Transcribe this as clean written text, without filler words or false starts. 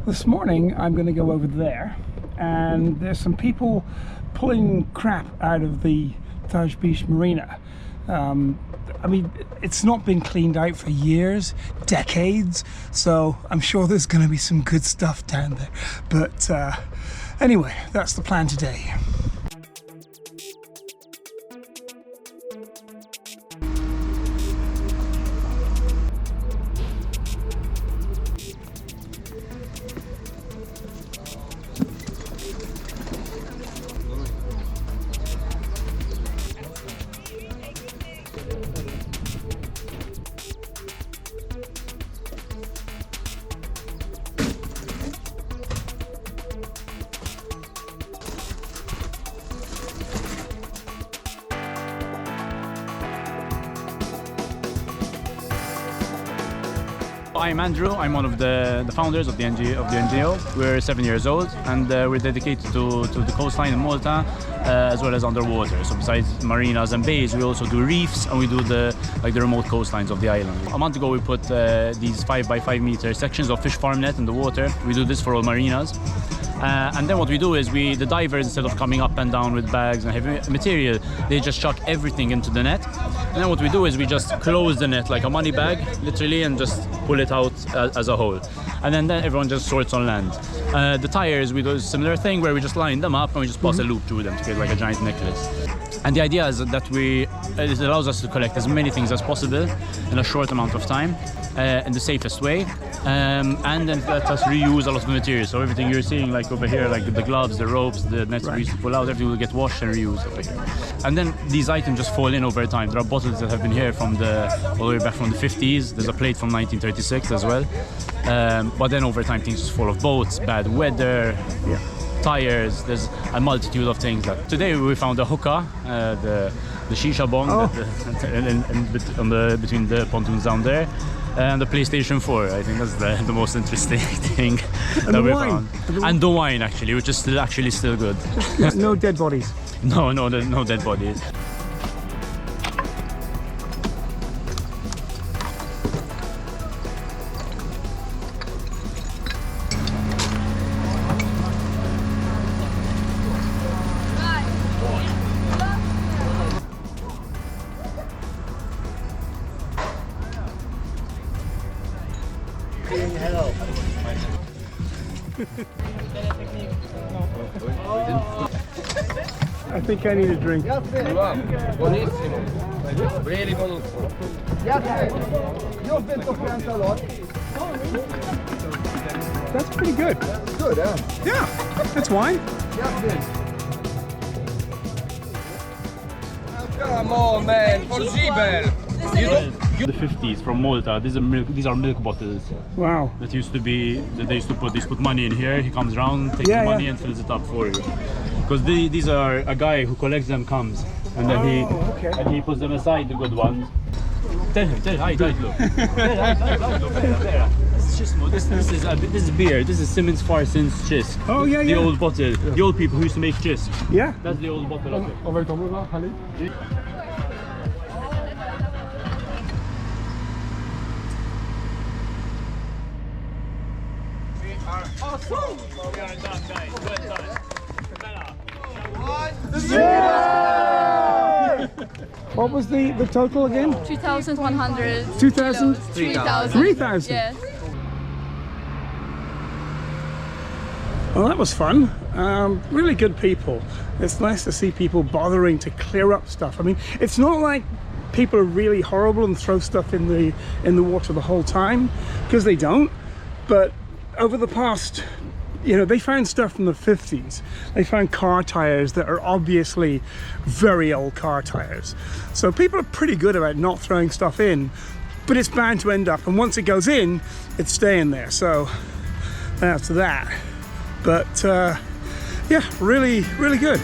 This morning I'm going to go over there, and there's some people pulling crap out of the Taj Beach Marina. I mean, it's not been cleaned out for years, decades, so I'm sure there's going to be some good stuff down there. But anyway, that's the plan today. I'm Andrew. I'm one of the founders of the NGO. We're 7 years old, and we're dedicated to the coastline in Malta, as well as underwater. So besides marinas and bays, we also do reefs, and we do the remote coastlines of the island. A month ago, we put these 5 by 5 meter sections of fish farm net in the water. We do this for all marinas. And then what we do is the divers, instead of coming up and down with bags and heavy material, they just chuck everything into the net. And then what we do is we just close the net like a money bag, literally, and just pull it out as a whole. And then everyone just sorts on land. The tires, we do a similar thing where we just line them up and we just pass a loop through them to get like a giant necklace. And the idea is that it allows us to collect as many things as possible in a short amount of time, in the safest way, and then let us reuse a lot of the materials. So everything you're seeing, like over here, like the gloves, the ropes, the nets we used to pull out, everything will get washed and reused over here. And then these items just fall in over time. There are bottles that have been here from all the way back from the 50s. There's a plate from 1936 as well. But then over time, things just fall off boats, bad weather, tires. There's a multitude of things. Today we found a hookah, the shisha bong between the pontoons down there, and the PlayStation 4. I think that's the most interesting thing that we found. And the wine, actually, which is still good. No dead bodies. No dead bodies. I think I need a drink. Buonissimo. Really good. That's pretty good. Good, huh? Yeah, that's wine. Come on, man. For Zibel. The 50s from Malta. These are milk bottles. Wow. That used to be they used to put money in here. He comes around, takes the money and fills it up for you. Because these are a guy who collects them comes, and then he puts them aside, the good ones. Tell hi, look. This is beer. This is Simmons Farson's Chisk. Oh yeah, the old bottle. The old people who used to make Chisk. Yeah. That's the old bottle of it. Awesome! We are done, guys. Well done. Yeah! What was the total again? 2,100. 2,000? 3,000. 3,000? Yes. Well, that was fun. Really good people. It's nice to see people bothering to clear up stuff. I mean, it's not like people are really horrible and throw stuff in the water the whole time, because they don't. But over the past, they found stuff from the 50s. They found car tires that are obviously very old car tires. So people are pretty good about not throwing stuff in, but it's bound to end up, and once it goes in, it's staying there. So that's that. But yeah, really good.